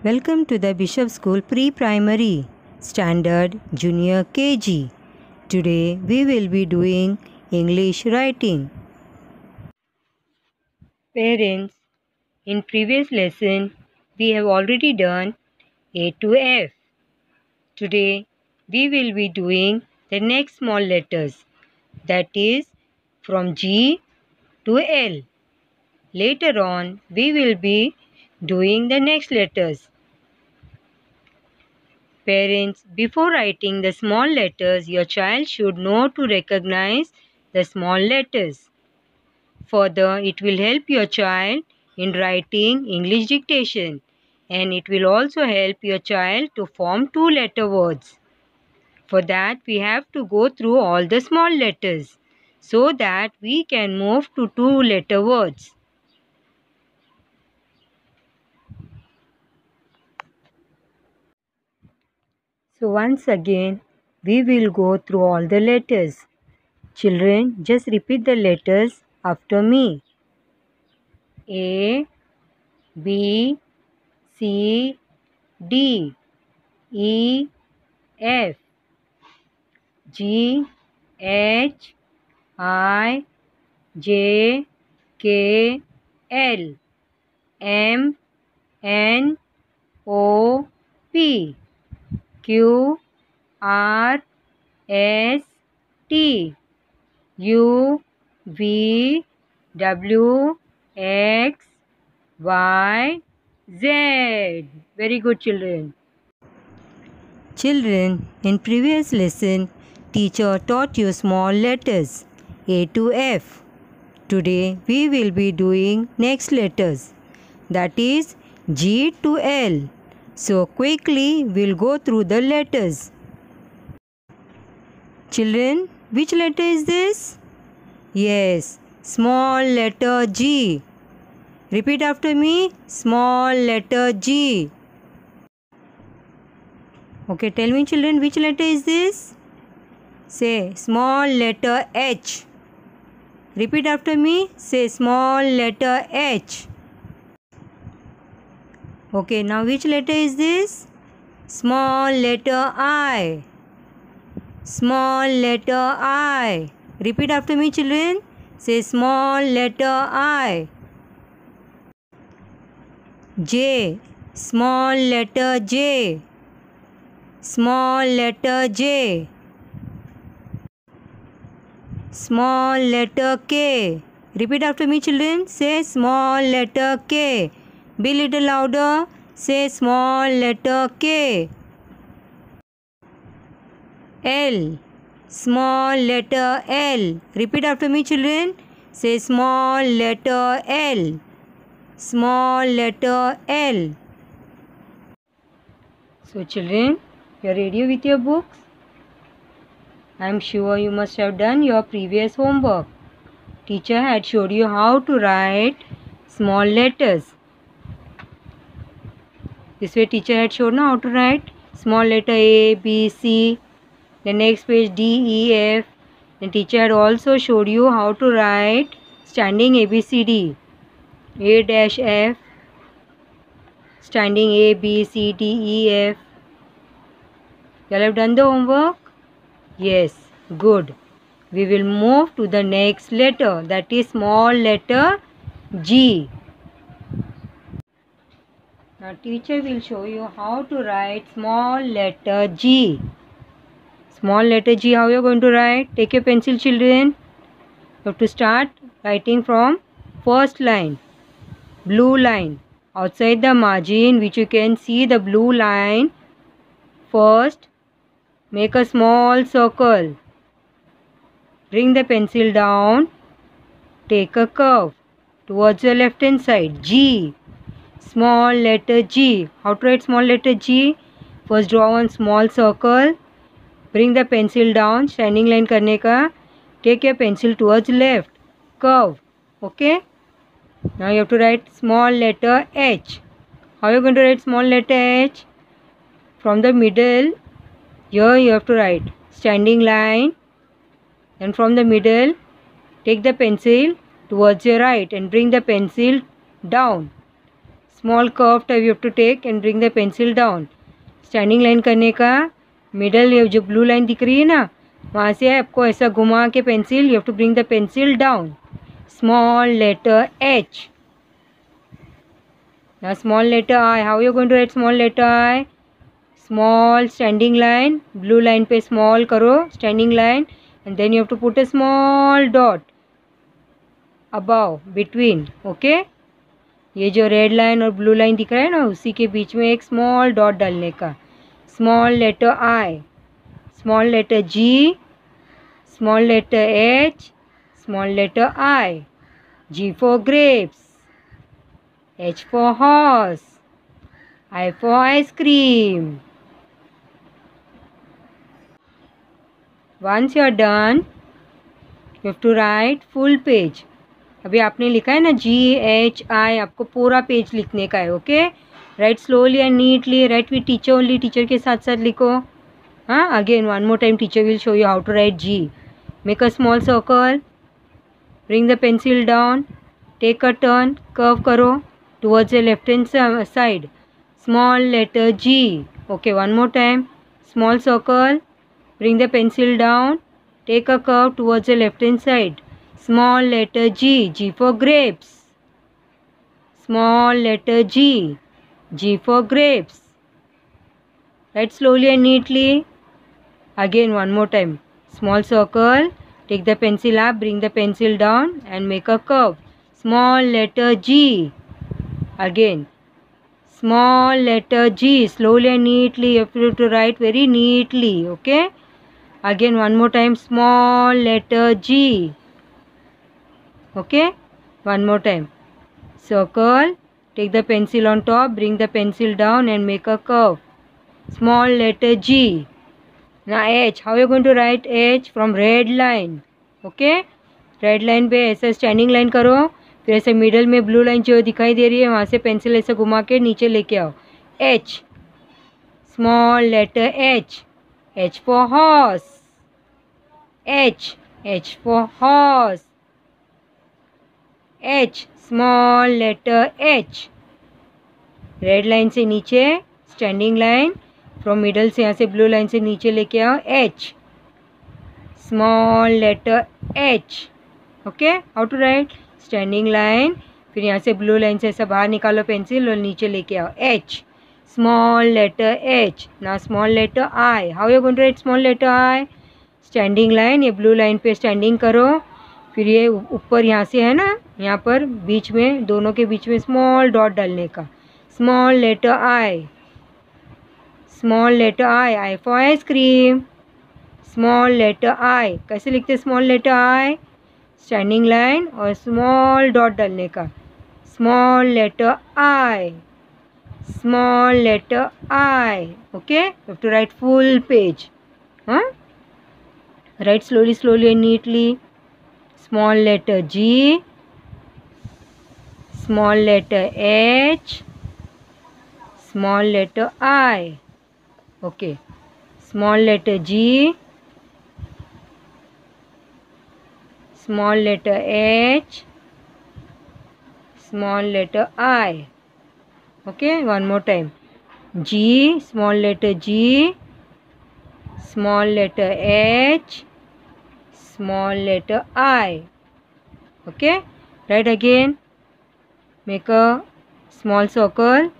Welcome to the Bishop School Pre-Primary Standard Junior KG. Today we will be doing English writing. Parents, in previous lesson we have already done A to F. Today we will be doing the next small letters, that is from G to L. Later on we will be doing the next letters. Parents, before writing the small letters, your child should know to recognize the small letters. Further, it will help your child in writing English dictation, and it will also help your child to form two-letter words. For that, we have to go through all the small letters so that we can move to two-letter words. So once again, we will go through all the letters. Children, just repeat the letters after me. A, B, C, D, E, F, G, H, I, J, K, L, M, N, O, P, Q, R, S, T, U, V, W, X, Y, Z. Very good, children. Children, in previous lesson, teacher taught you small letters A to F. Today we will be doing next letters, that is G to L. So quickly we'll go through the letters. Children, which letter is this? Yes, small letter G. Repeat after me, small letter G. Okay, tell me children, which letter is this? Say small letter H. Repeat after me, say small letter H. Okay, now which letter is this? Small letter I. Small letter I. Repeat after me children. Say small letter I. J. Small letter J. Small letter J. Small letter K. Repeat after me children. Say small letter K. Be little louder. Say small letter K. L. Small letter L. Repeat after me children. Say small letter L. Small letter L. So children, you are ready with your books? I am sure you must have done your previous homework. Teacher had showed you how to write small letters. This way teacher had shown how to write small letter A, B, C. The next page D, E, F. The teacher had also showed you how to write standing ABCD. A dash F. Standing A, B, C, D, E, F. You all have done the homework? Yes, good. We will move to the next letter, that is small letter G. Now teacher will show you how to write small letter G. Small letter G, how you are going to write? Take your pencil children. You have to start writing from first line. Blue line. Outside the margin which you can see the blue line. First, make a small circle. Bring the pencil down. Take a curve towards the left hand side. G. Small letter G. How to write small letter G? First draw one small circle. Bring the pencil down. Standing line करने का. Take your pencil towards left. Curve. Okay. Now you have to write small letter H. How are you going to write small letter H? From the middle. Here you have to write standing line. Then from the middle, take the pencil towards your right and bring the pencil down. Small curve type you have to take and bring the pencil down. Standing line करने का middle जो blue line दिख रही है ना, वहाँ से आपको ऐसा घुमा के pencil, you have to bring the pencil down. Small letter H। Now small letter I. How you going to write small letter I? Small standing line, blue line पे small करो standing line, and then you have to put a small dot above between. Okay? ये जो red line और blue line दिख रहा है ना, उसी के बीच में एक स्मॉल डॉट डालने का। Small letter I, small letter G, small letter H, small letter I. G for grapes, H for horse, I for ice cream. Once you are done, you have to write full page. अभी आपने लिखा है ना GHI, आपको पूरा page लिखने का है। Okay, write slowly and neatly, write with teacher only, teacher के साथ साथ लिखो। हाँ, again one more time teacher will show you how to write G. Make a small circle, bring the pencil down, take a turn, curve करो towards the left hand side. Small letter G. Okay, one more time. Small circle, bring the pencil down, take a curve towards the left hand side. Small letter G. G for grapes. Small letter G. G for grapes. Write slowly and neatly. Again one more time. Small circle, take the pencil up, bring the pencil down and make a curve. Small letter G. Again, small letter G. Slowly and neatly, you have to write very neatly. Okay, again one more time. Small letter G. Okay, one more time. Circle, take the pencil on top, bring the pencil down and make a curve. Small letter G. Now H. How are you going to write H? From red line. Okay, red line पे ऐसा standing line करो, फिर ऐसे middle में blue line जो दिखाई दे रही है वहाँ से पेंसिल ऐसे घुमा के नीचे लेके आओ। H, small letter H. H for horse. H, H for horse. H, small letter H. Red line से नीचे स्टैंडिंग लाइन, फ्रॉम मिडल से यहाँ से ब्लू लाइन से नीचे लेके आओ। H, small letter H. Okay, how to write? Standing line, फिर यहाँ से ब्लू लाइन से ऐसा बाहर निकालो पेंसिल और नीचे लेके आओ। H, small letter H. ना small letter I. How you going to write small letter I? Standing line, ये ब्लू लाइन पे स्टैंडिंग करो, फिर ये ऊपर यहाँ से है ना, यहाँ पर बीच में, दोनों के बीच में स्मॉल डॉट डालने का। Small letter I, small letter I for ice cream. Small letter I, कैसे लिखते small letter I? Standing line और स्मॉल डॉट डालने का। Small letter I, small letter I. Okay, you have to write full page. हाँ, write slowly and neatly. Small letter G, small letter H, small letter I. Okay, small letter G, small letter H, small letter I. Okay, one more time. G, small letter G, small letter H, small letter I. Okay, write again. Make a small circle,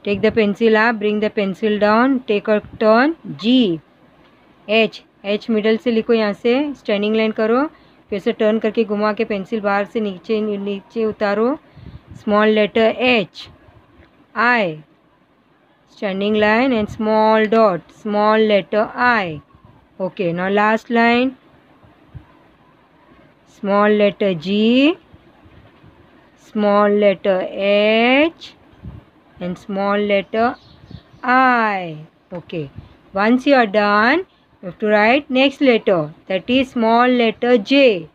take the pencil up, bring the pencil down, take a turn. G, H, H middle से लिखो, यहाँ से standing line करो, फिर से turn करके घुमा के पेंसिल बाहर से नीचे उतारो। Small letter H, I, standing line and small dot, small letter I. Okay, now last line. Small letter G, small letter H and small letter I. Okay, once you are done, you have to write next letter, that is small letter J.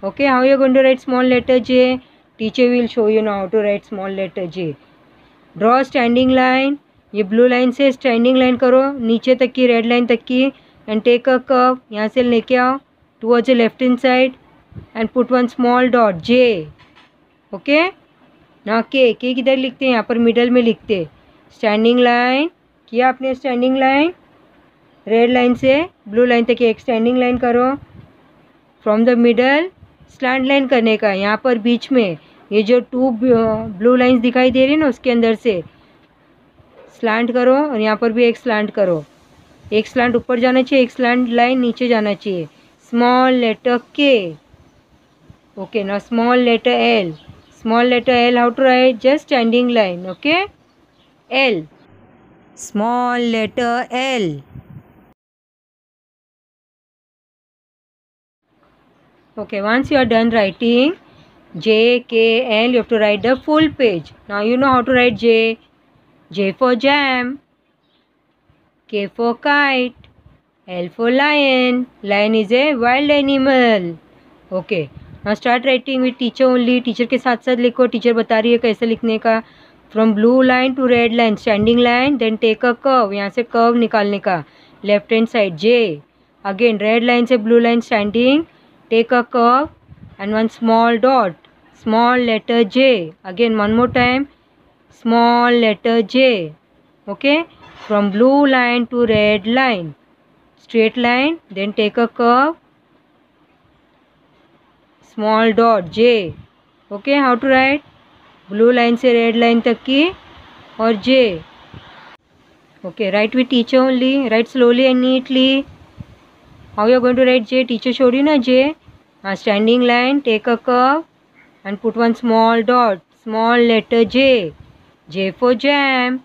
Okay, how you are going to write small letter J? Teacher will show you now how to write small letter J. Draw standing line, ये blue line से standing line करो नीचे तक की, red line तक की, and take a curve, यहाँ से लेके आओ towards the left hand side and put one small dot J. Okay, ना के किधर लिखते हैं, यहाँ पर मिडल में लिखते। स्टैंडिंग लाइन किया आपने, स्टैंडिंग लाइन रेड लाइन से ब्लू लाइन तक एक स्टैंडिंग लाइन करो। From the middle slant line करने का, यहाँ पर बीच में ये जो टू ब्लू लाइंस दिखाई दे रही है ना, उसके अंदर से स्लैंट करो और यहाँ पर भी एक स्लैंट करो। एक स्लैंट ऊपर जाना चाहिए, एक स्लैंट लाइन नीचे जाना चाहिए। Small letter K, okay. Now small letter L, small letter L, how to write, just standing line, okay. L, small letter L, okay. Once you are done writing J, K, L, you have to write the full page. Now you know how to write J. J for jam, K for kite, L for lion. Lion is a wild animal. Okay. Now start writing with teacher only. Teacher के साथ साथ लिखो, teacher बता रही है कैसे लिखने का। From blue line to red line, standing line, then take a curve. यहाँ से curve निकालने का, left hand side J. Again red line से blue line standing, take a curve and one small dot, small letter J. Again one more time, small letter J, okay. From blue line to red line, straight line, then take a curve, small dot J, okay. How to write, blue line से red line तक की और J, okay. Write with teacher only, write slowly and neatly. How you are going to write J, teacher showed you na J. Standing line, take a curve and put one small dot, small letter J. J for jam,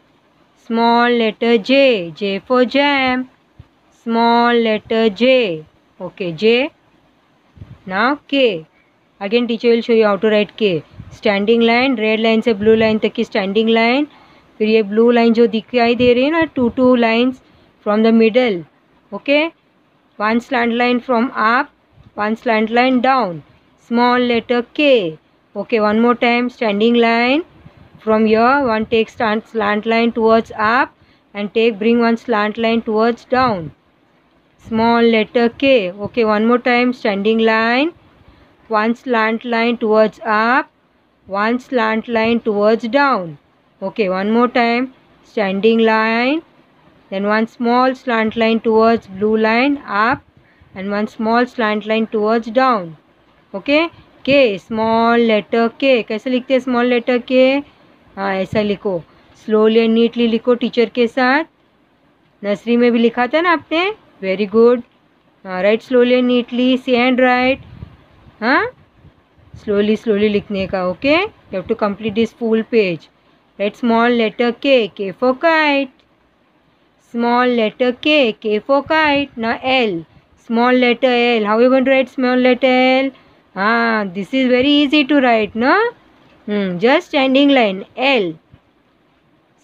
small letter J. J for jam, small letter J, okay. J. Now K. Again teacher will show you how to write K. Standing line, red line से blue line तक की standing line, फिर ये blue line जो दिखाई दे रही है ना, two lines from the middle, okay. One slant line from up, one slant line down, small letter K, okay. One more time, standing line, from here one takes slant line towards up and bring one slant line towards down, small letter K, okay. One more time, standing line, one slant line towards up, one slant line towards down, okay. One more time, standing line, then one small slant line towards blue line up and one small slant line towards down, okay. K, small letter K. कैसे लिखते हैं small letter K? हाँ, ऐसा लिखो, slowly and neatly लिखो teacher के साथ। Nursery में भी लिखा था ना आपने, वेरी गुड। हाँ, write slowly and neatly, see and write. हाँ, स्लोली स्लोली लिखने का, okay. You have to complete this full page. Write small letter K, K for kite, small letter K, K for kite. Now L, small letter L. How you going to write small letter L? This is very easy to write, no? Just standing line, L.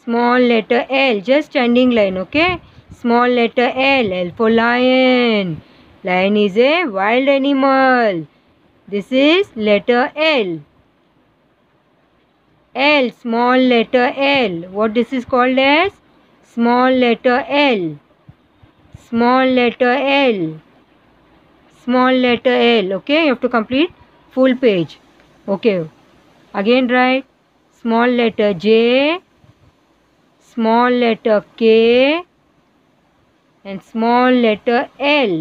Small letter L, just standing line, okay? Small letter L, L for lion. Lion is a wild animal. This is letter L. L, small letter L. What this is called as? Small letter L, small letter L, small letter L, okay. You have to complete full page, okay. Again write small letter J, small letter K and small letter L,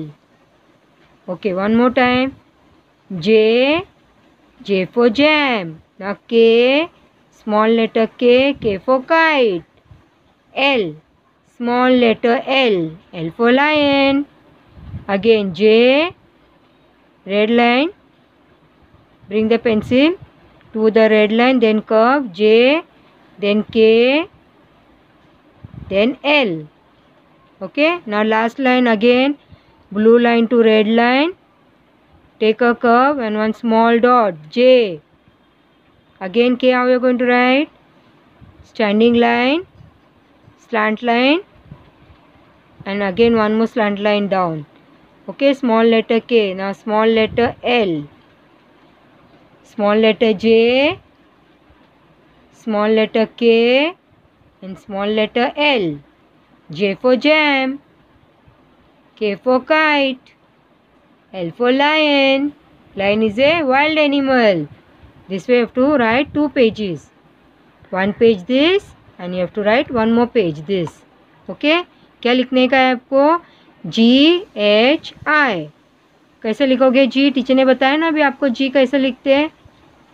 okay. One more time, J, J for jam. Now K, small letter K, K for kite. L, small letter L, L for lion. Again J, red line, bring the pencil to the red line, then curve J, then K, then L, okay. Now last line again, blue line to red line, take a curve and one small dot J. Again K, how you are going to write? Standing line, slant line and again one more slant line down, okay. Small letter K. Now small letter L, small letter J, small letter K and small letter L. J for jam, K for kite, L for lion. Lion is a wild animal. This way you have to write 2 pages. 1 page this and you have to write 1 more page this. Okay, क्या लिखने का है आपको? GHI. कैसे लिखोगे जी? Teacher ने बताया ना अभी आपको जी कैसे लिखते हैं.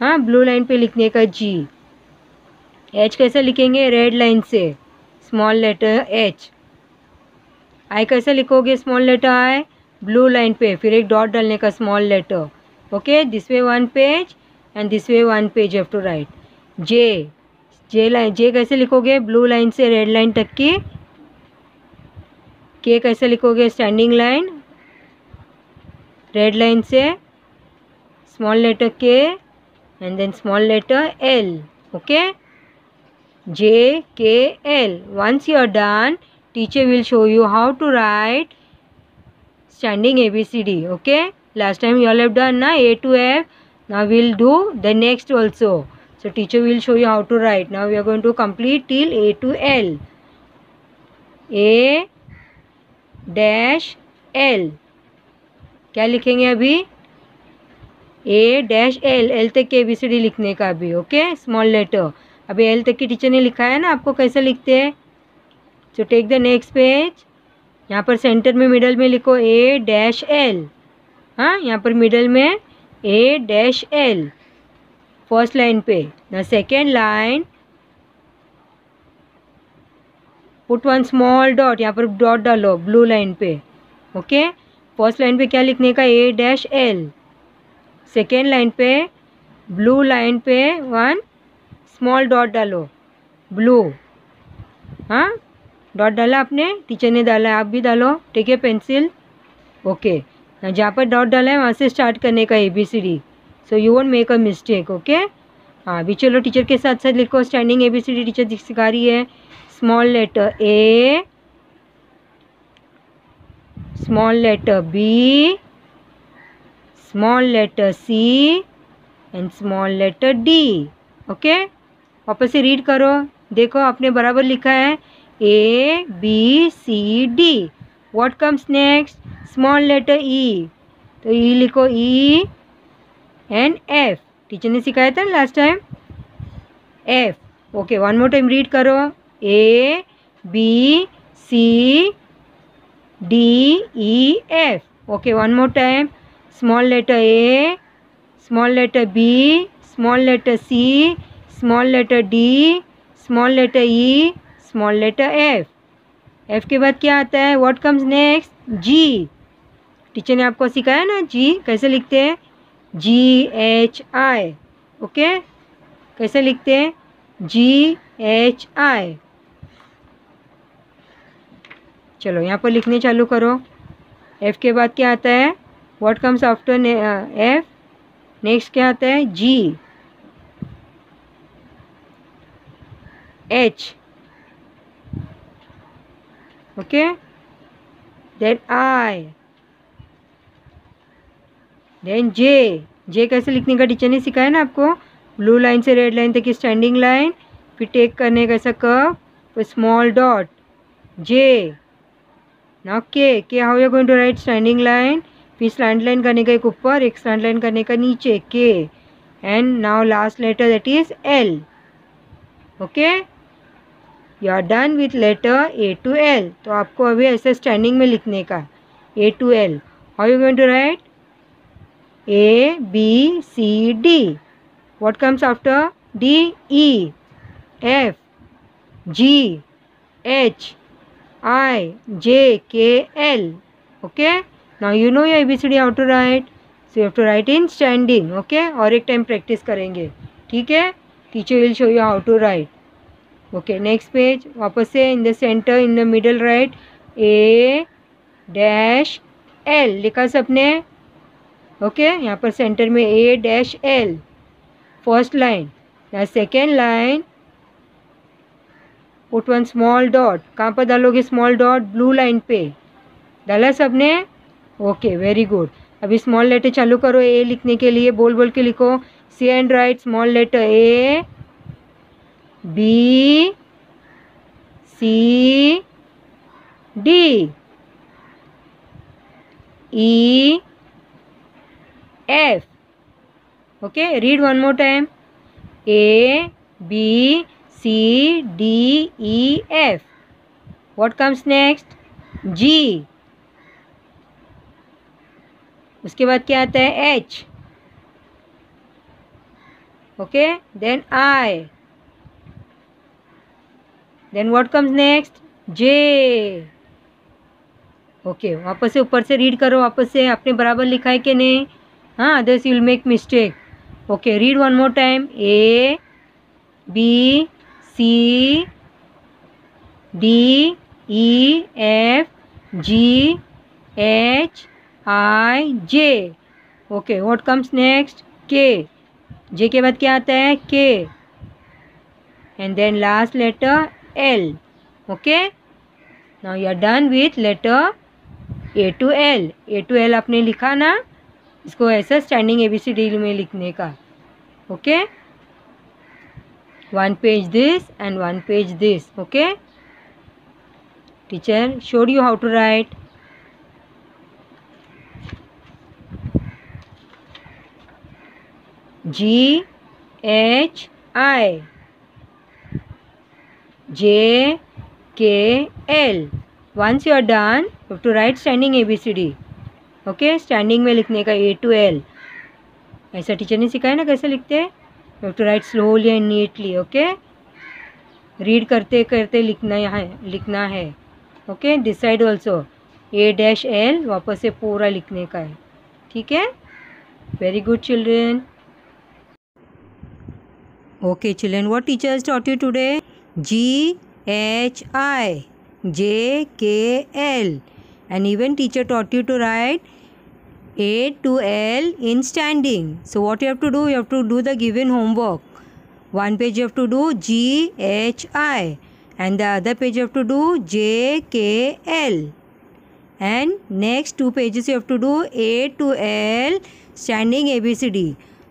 हाँ, ब्लू लाइन पे लिखने का जी. एच कैसे लिखेंगे? रेड लाइन से, स्मॉल लेटर एच. आई कैसे लिखोगे? Small letter I, blue line पे, फिर एक डॉट डालने का small letter. Okay, this way 1 page and this way 1 page have to write. J, J line, J कैसे लिखोगे? ब्लू लाइन से रेड लाइन तक की. के कैसे लिखोगे? स्टैंडिंग लाइन, रेड लाइन से small letter K and then small letter L. Okay, JKL. Once you are done, teacher will show you how to write standing ABCD. Okay, last time you all have done na A to F. Now we will do the next also. So teacher will show you how to write. Now we are going to complete till A to L. A dash L. क्या लिखेंगे अभी? A dash L. L तक के ABCD लिखने का अभी. Okay, small letter. अभी L तक की टीचर ने लिखा है ना आपको कैसे लिखते हैं. So take the next page. यहाँ पर सेंटर में मिडल में लिखो A डैश L. हाँ, यहाँ पर मिडल में A dash L first line पे. The second line put 1 small dot. यहाँ पर डॉट डालो ब्लू लाइन पे. ओके, फर्स्ट लाइन पे क्या लिखने का? A dash L. Second line पे ब्लू लाइन पे 1 स्मॉल डॉट डालो ब्लू. हाँ, डॉट डाला आपने, टीचर ने डाला, आप भी डालो. Take a pencil. ओके, जहाँ पर डॉट डाला है वहाँ से स्टार्ट करने का ABCD. So you won't make a mistake. Okay, हाँ, अभी चलो टीचर के साथ साथ लिखो स्टैंडिंग ABCD. टीचर सिखा रही है. Small letter A, small letter B, small letter C and small letter D. Okay, वापस से रीड करो. देखो आपने बराबर लिखा है ABCD. What comes next? Small letter E. तो E लिखो, E एंड F. टीचर ने सिखाया था last time F. Okay, 1 more time read करो. ABCDEF. Okay, 1 more time. Small letter A, small letter B, small letter C, small letter D, small letter E, small letter F. F के बाद क्या आता है? What comes next? G. टीचर ने आपको सिखाया ना G कैसे लिखते हैं? GHI. ओके, कैसे लिखते हैं? GHI. चलो यहाँ पर लिखने चालू करो. F के बाद क्या आता है? What comes after F? Next क्या आता है? G. H. Okay, then I, then J. J कैसे लिखने का टीचर ने सिखाया ना आपको. ब्लू लाइन से रेड लाइन तक की स्टैंडिंग लाइन, फिर टेक करने का ऐसा कर्व, फिर small dot J. Now K. How you going to write? Standing line, फिर स्लैंट लाइन करने का एक ऊपर, एक स्लैंट लाइन करने का नीचे K. And now last letter that is L. Okay, you are done with letter A to L. तो आपको अभी ऐसे स्टैंडिंग में लिखने का A to L. How you going to write? ABCD. What comes after D? E, F, G, H, I, J, K, L. Okay, now you know your ABCD how to write. So you have to write in standing. Okay, और एक time practice करेंगे. ठीक है, teacher will show you how to write. Okay, next page. वापस से in the centre, in the middle write A dash L. लिखा सबने? Okay, यहाँ पर सेंटर में A dash L first line. The second line put 1 small dot. कहाँ पर डालोगे स्मॉल डॉट? ब्लू लाइन पे. डाला सबने? Okay, very good. अभी स्मॉल लेटर चालू करो A लिखने के लिए. बोल बोल के लिखो. C and right small letter A, B, C, D, E, F. Okay, read one more time. A, B, C, D, E, F. What comes next? G. उसके बाद क्या आता है? H. Okay, then I. Then what comes next? J. Okay वापस से ऊपर से read करो, वापस से आपने बराबर लिखा है कि नहीं? हाँ, others you will make mistake. Okay, read one more time. A, B, C, D, E, F, G, H, I, J. Okay, what comes next? K. J के बाद क्या आता है? K. And then last letter L. Okay, now you are done with letter A to L. A to L आपने लिखा ना, इसको ऐसा स्टैंडिंग ABCD में लिखने का। Okay, one page this and one page this. Okay, teacher showed you how to write. G, H, I, J, K, L. Once you are done, you have to write standing ABCD. Okay, standing में लिखने का A to L. ऐसा teacher ने सिखाया ना कैसे लिखते हैं? You have to write slowly and neatly. Okay, read करते करते लिखना है। Okay, this side also A-L वापस से पूरा लिखने का है। ठीक है, very good children. Okay children, what teachers taught you today? G-H-I, J-K-L, and even teacher taught you to write A to L in standing. So what you have to do? You have to do the given homework. One page you have to do G-H-I, and the other page you have to do J-K-L, and next two pages you have to do A to L standing ABCD.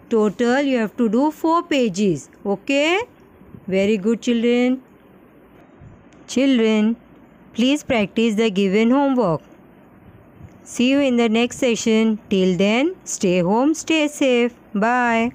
Total you have to do 4 pages. Okay, very good children. Children, please practice the given homework. See you in the next session. Till then, stay home, stay safe. Bye.